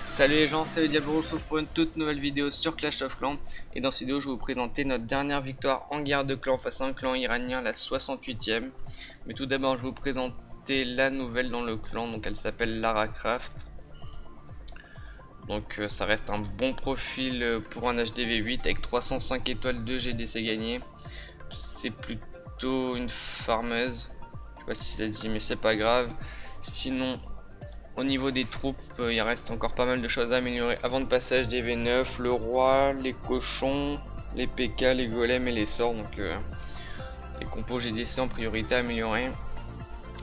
Salut les gens, c'est le Diablo, on se retrouve pour une toute nouvelle vidéo sur Clash of Clans. Et dans cette vidéo je vais vous présenter notre dernière victoire en guerre de clan face à un clan iranien, la 68e. Mais tout d'abord je vais vous présenter la nouvelle dans le clan, donc elle s'appelle Lara Croft. Donc ça reste un bon profil pour un HDV 8 avec 305 étoiles de GDC gagné. C'est plutôt une farmeuse, je sais pas si ça dit mais c'est pas grave. Sinon au niveau des troupes, il reste encore pas mal de choses à améliorer avant de passer à HDV 9, le roi, les cochons, les PK, les golems et les sorts. Donc les compos GDC en priorité à améliorer.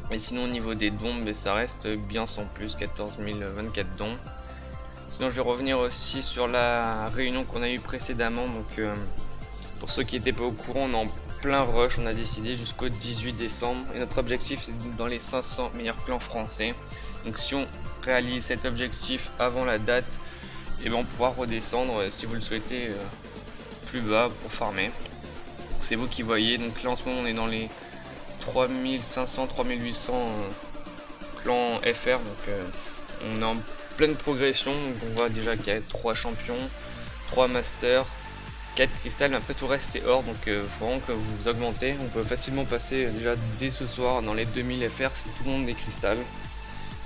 Et sinon au niveau des dons, ça reste bien sans plus, 14 024 dons. Sinon je vais revenir aussi sur la réunion qu'on a eu précédemment. Donc pour ceux qui n'étaient pas au courant, on est en plein rush, on a décidé jusqu'au 18 décembre. Et notre objectif c'est dans les 500 meilleurs clans français. Donc si on réalise cet objectif avant la date, et on pourra redescendre si vous le souhaitez plus bas pour farmer. C'est vous qui voyez. Donc là en ce moment on est dans les 3500 3800 clans FR. Donc on est en pleine progression. Donc on voit déjà qu'il y a 3 champions, 3 masters, 4 cristal, mais après tout reste c'est or. Donc il faut vraiment que vous augmentez. On peut facilement passer déjà dès ce soir dans les 2000 FR si tout le monde est cristal.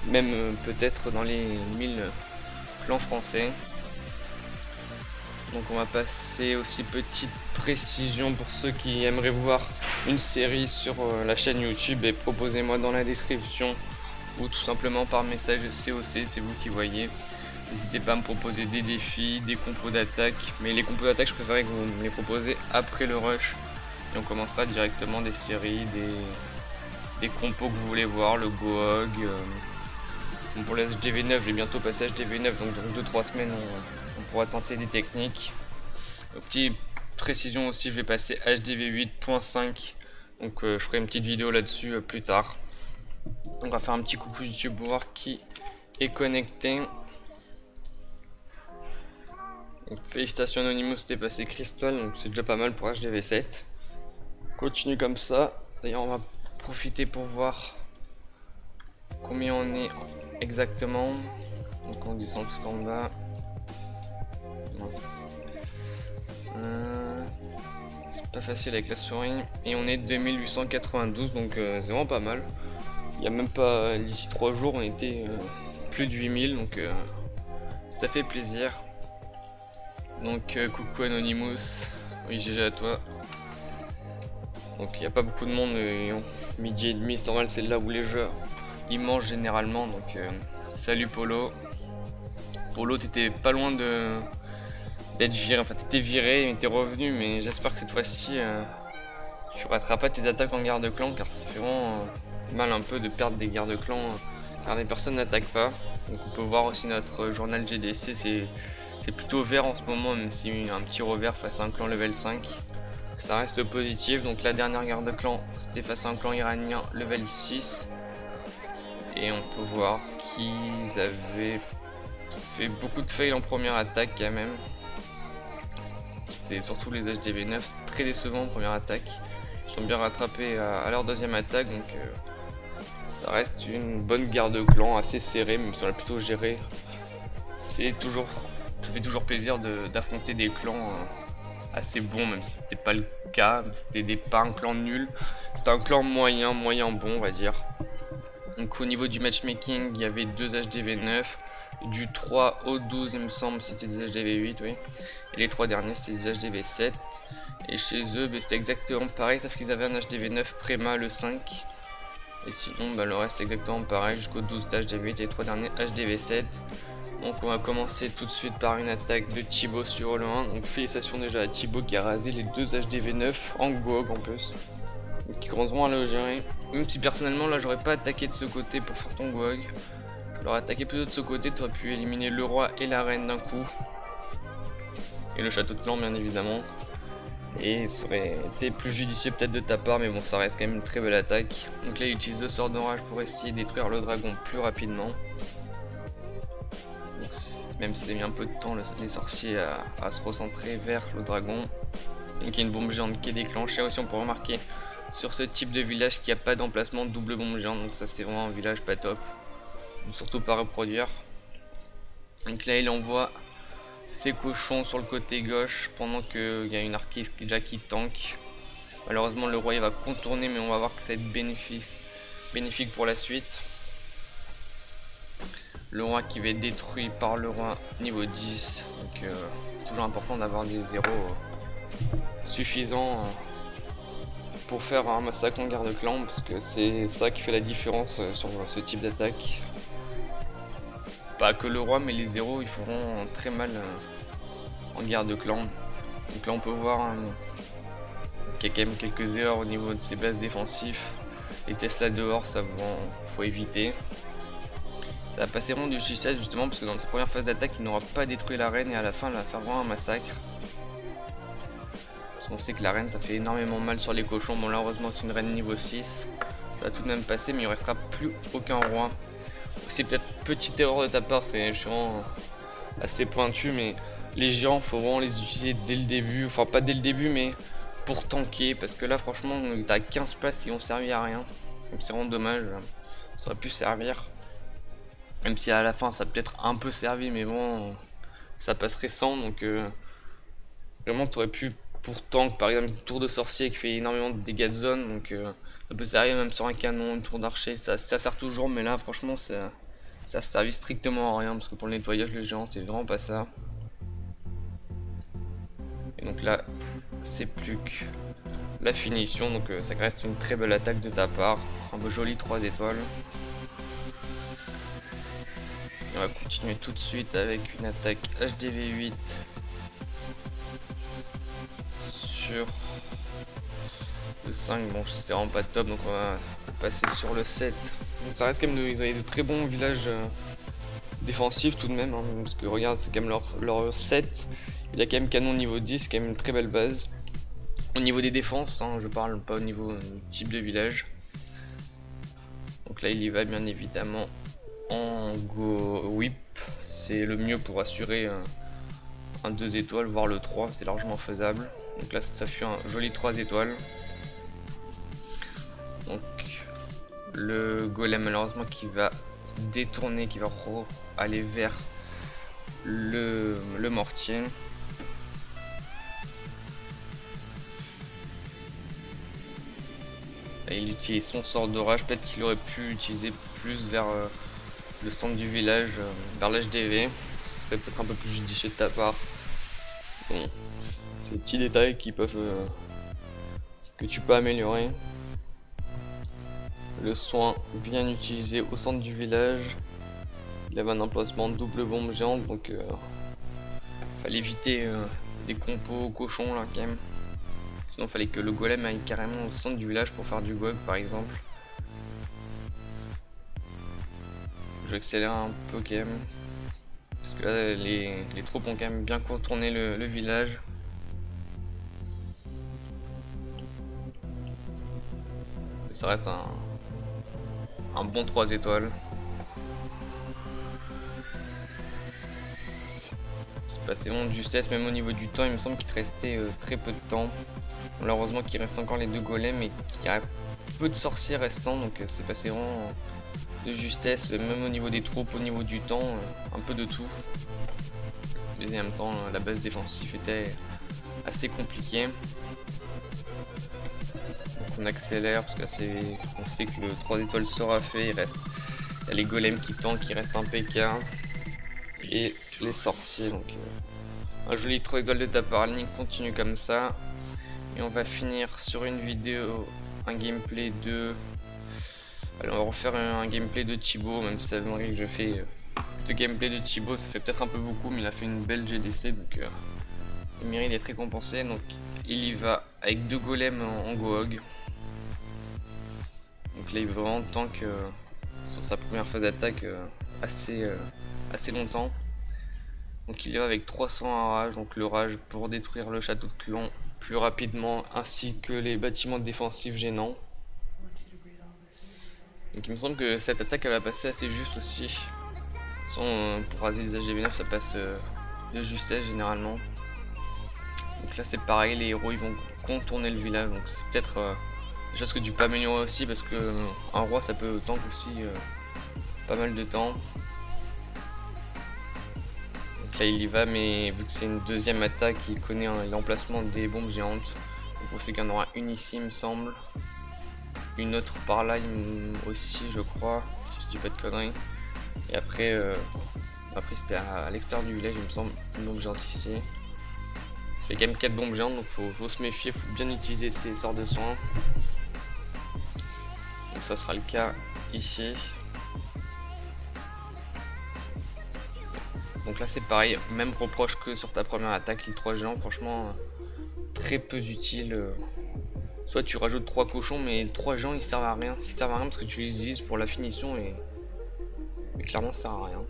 Même peut-être dans les 1000 clans français. Donc on va passer aussi petite précision pour ceux qui aimeraient voir une série sur la chaîne YouTube, et proposez-moi dans la description ou tout simplement par message COC, c'est vous qui voyez. N'hésitez pas à me proposer des défis, des compos d'attaque, mais les compos d'attaque je préférerais que vous me les proposez après le rush, et on commencera directement des séries, des compos que vous voulez voir, le GOG. Pour le HDV 9, je vais bientôt passer HDV 9, donc dans 2-3 semaines on pourra tenter des techniques. Petite précision aussi, je vais passer HDV 8.5, donc je ferai une petite vidéo là-dessus plus tard. Donc on va faire un petit coucou YouTube pour voir qui est connecté. Donc, félicitations Anonymous, t'es passé Crystal, donc c'est déjà pas mal pour HDV 7. Continue comme ça. D'ailleurs on va profiter pour voir combien on est exactement. Donc on descend tout en bas. Mince. C'est pas facile avec la souris. Et on est 2892, donc c'est vraiment pas mal. Il n'y a même pas, d'ici 3 jours on était plus de 8000, donc ça fait plaisir. Donc coucou Anonymous, oui GG à toi. Donc il n'y a pas beaucoup de monde, midi et demi c'est normal, c'est là où les jeux ils mangent généralement. Donc salut Polo. Polo, t'étais pas loin d'être viré, enfin t'étais viré mais t'es revenu, mais j'espère que cette fois-ci tu rateras pas tes attaques en guerre de clan, car ça fait vraiment mal un peu de perdre des guerres de clan car les personnes n'attaquent pas. Donc on peut voir aussi notre journal GDC, c'est plutôt vert en ce moment, même s'il y a un petit revers face à un clan level 5. Ça reste positif. Donc la dernière guerre de clan c'était face à un clan iranien level 6. Et on peut voir qu'ils avaient fait beaucoup de fails en première attaque quand même. C'était surtout les HDV 9, très décevant en première attaque. Ils sont bien rattrapés à leur deuxième attaque, donc ça reste une bonne guerre de clan, assez serrée, même si on l'a plutôt géré. Ça fait toujours plaisir d'affronter des clans assez bons, même si c'était pas le cas. C'était pas un clan nul, c'était un clan moyen bon on va dire. Donc au niveau du matchmaking, il y avait 2 HDV 9, du 3 au 12 il me semble c'était des HDV 8, oui. Et les 3 derniers c'était des HDV 7. Et chez eux c'était exactement pareil, sauf qu'ils avaient un HDV 9 Préma le 5. Et sinon le reste c'est exactement pareil jusqu'au 12 HDV 8 et les 3 derniers HDV 7. Donc on va commencer tout de suite par une attaque de Thibaut sur le 1. Donc félicitations déjà à Thibaut qui a rasé les 2 HDV 9 en GOG en plus. Donc ils commenceront à le gérer. Même si personnellement là j'aurais pas attaqué de ce côté pour faire ton GOG. Je l'aurais attaqué plutôt de ce côté, tu aurais pu éliminer le roi et la reine d'un coup. Et le château de clan bien évidemment. Et ça aurait été plus judicieux peut-être de ta part, mais bon ça reste quand même une très belle attaque. Donc là il utilise le sort d'orage pour essayer de détruire le dragon plus rapidement. Donc même si ça a mis un peu de temps les sorciers à se recentrer vers le dragon. Donc il y a une bombe géante qui est déclenchée. Aussi on peut remarquer sur ce type de village qu'il n'y a pas d'emplacement de double bombe géante, donc ça c'est vraiment un village pas top, surtout pas reproduire. Donc là il envoie ses cochons sur le côté gauche pendant qu'il y a une arquise déjà qui tank. Malheureusement le roi il va contourner, mais on va voir que ça va être bénéfique pour la suite. Le roi qui va être détruit par le roi niveau 10, donc c'est toujours important d'avoir des zéros suffisants pour faire un massacre en guerre de clan, parce que c'est ça qui fait la différence sur ce type d'attaque. Pas que le roi, mais les zéros ils feront très mal en guerre de clan. Donc là on peut voir qu'il y a quand même quelques erreurs au niveau de ses bases défensifs. Les Tesla dehors, ça faut éviter. Ça va passer vraiment du justesse justement, parce que dans sa première phase d'attaque il n'aura pas détruit la reine, et à la fin elle va faire vraiment un massacre. Parce qu'on sait que la reine ça fait énormément mal sur les cochons. Bon là heureusement c'est une reine niveau 6, ça va tout de même passer, mais il ne restera plus aucun roi. C'est peut-être petite erreur de ta part, c'est vraiment assez pointu, mais les géants faut vraiment les utiliser dès le début, enfin pas dès le début mais pour tanker, parce que là franchement t'as 15 places qui vont servir à rien, donc c'est vraiment dommage. Ça aurait pu servir, même si à la fin ça a peut-être un peu servi, mais bon ça passerait sans. Donc vraiment tu aurais pu pour tank par exemple une tour de sorcier qui fait énormément de dégâts de zone, donc ça peut servir même sur un canon, une tour d'archer, ça sert toujours, mais là franchement ça servi strictement à rien, parce que pour le nettoyage les géants c'est vraiment pas ça. Et donc là c'est plus que la finition, donc ça reste une très belle attaque de ta part, un beau joli 3 étoiles. Et on va continuer tout de suite avec une attaque HDV8 sur le 5. Bon c'était vraiment pas top, donc on va passer sur le 7. Donc ça reste quand même ils avaient de très bons villages défensifs tout de même, hein, parce que regarde c'est quand même leur 7. Il a quand même canon niveau 10, c'est quand même une très belle base. Au niveau des défenses, hein, je parle pas au niveau type de village. Donc là il y va bien évidemment en go whip, c'est le mieux pour assurer un 2 étoiles, voire le 3, c'est largement faisable. Donc là ça fait un joli 3 étoiles. Donc le golem malheureusement qui va se détourner, qui va aller vers le mortier. Là, il utilise son sort d'orage, peut-être qu'il aurait pu utiliser plus vers le centre du village, vers l'HDV, ce serait peut-être un peu plus judicieux de ta part. Bon, c'est des petits détails qui peuvent que tu peux améliorer. Le soin bien utilisé au centre du village. Il avait un emplacement de double bombe géante, donc fallait éviter les compos cochons là quand même. Sinon fallait que le golem aille carrément au centre du village pour faire du gog par exemple. Je vais accélérer un peu quand même, parce que là les troupes ont quand même bien contourné le village. Et ça reste un bon 3 étoiles. C'est passé vraiment de justesse, même au niveau du temps il me semble qu'il te restait très peu de temps. Malheureusement qu'il reste encore les 2 golems et qu'il y a peu de sorciers restants, donc c'est passé vraiment de justesse, même au niveau des troupes, au niveau du temps, un peu de tout. Mais en même temps la base défensive était assez compliquée. Donc on accélère parce que on sait que le 3 étoiles sera fait, il y a les golems qui tankent, qui restent un PK et les sorciers, donc un joli 3 étoiles de ta part. Link continue comme ça. Et on va finir sur une vidéo, un gameplay de... Allez, on va refaire un gameplay de Thibaut, même si ça m'arrive que je fais de gameplay de Thibaut, ça fait peut-être un peu beaucoup, mais il a fait une belle GDC, donc il mérite d'être récompensé. Donc il y va avec 2 golems en Gohog. Donc là il veut vraiment tank sur sa première phase d'attaque assez longtemps. Donc il y va avec 300 en rage, donc le rage pour détruire le château de clan plus rapidement, ainsi que les bâtiments défensifs gênants. Donc il me semble que cette attaque elle va passer assez juste aussi Pour raser les HDV9 ça passe de justesse généralement. Donc là c'est pareil, les héros ils vont contourner le village, donc c'est peut-être des choses que tu peux améliorer aussi, parce que un roi ça peut tank aussi pas mal de temps. Donc là il y va, mais vu que c'est une deuxième attaque, il connaît l'emplacement des bombes géantes. Donc on sait qu'il y en aura une ici il me semble, une autre par là aussi je crois, si je dis pas de conneries. Et après, c'était à l'extérieur du village il me semble, une bombe géante ici. Ça fait quand même 4 bombes géantes, donc faut se méfier, faut bien utiliser ses sorts de soins. Donc ça sera le cas ici. Donc là c'est pareil, même reproche que sur ta première attaque, les 3 géants, franchement très peu utile. Soit tu rajoutes 3 cochons, mais les 3 géants ils servent à rien. Ils servent à rien parce que tu les utilises pour la finition et clairement ça sert à rien.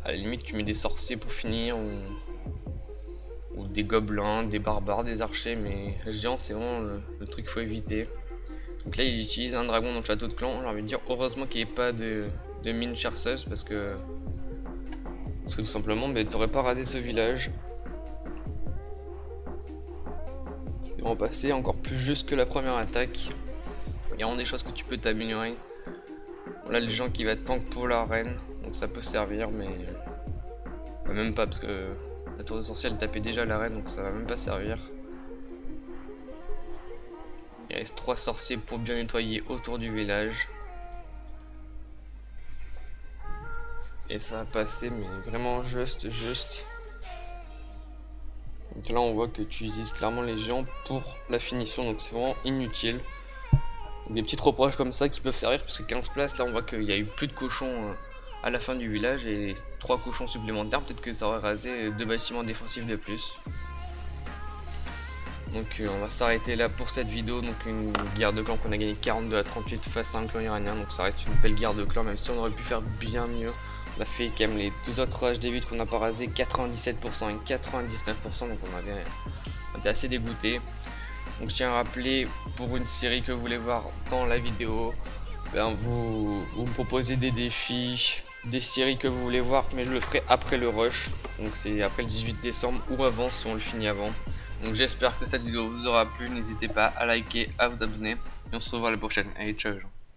À la limite tu mets des sorciers pour finir, ou des gobelins, des barbares, des archers, mais géant c'est vraiment le truc qu'il faut éviter. Donc là il utilise un dragon dans le château de clan. J'ai envie de dire heureusement qu'il n'y ait pas de mine chercheuse, parce que tout simplement t'aurais pas rasé ce village. C'est vraiment passé encore plus juste que la première attaque. Il y a vraiment des choses que tu peux t'améliorer. Là le gens qui va tank pour la reine, donc ça peut servir, mais même pas, parce que la tour de sorcier elle tapait déjà la reine, donc ça va même pas servir. Il reste 3 sorciers pour bien nettoyer autour du village. Et ça va passer, mais vraiment juste. Donc là on voit que tu utilises clairement les géants pour la finition, donc c'est vraiment inutile. Des petites reproches comme ça qui peuvent servir, parce que 15 places, là on voit qu'il y a eu plus de cochons à la fin du village et 3 cochons supplémentaires, peut-être que ça aurait rasé 2 bâtiments défensifs de plus. Donc on va s'arrêter là pour cette vidéo. Donc une guerre de clans qu'on a gagné 42 à 38 face à un clan iranien, donc ça reste une belle guerre de clans, même si on aurait pu faire bien mieux. On a fait quand même les 2 autres HDV8 qu'on n'a pas rasé 97% et 99%, donc on était assez dégoûté. Donc je tiens à rappeler, pour une série que vous voulez voir dans la vidéo, vous me proposez des défis, des séries que vous voulez voir, mais je le ferai après le rush, donc c'est après le 18 décembre ou avant si on le finit avant. Donc j'espère que cette vidéo vous aura plu, n'hésitez pas à liker, à vous abonner, et on se revoit à la prochaine. Allez, ciao.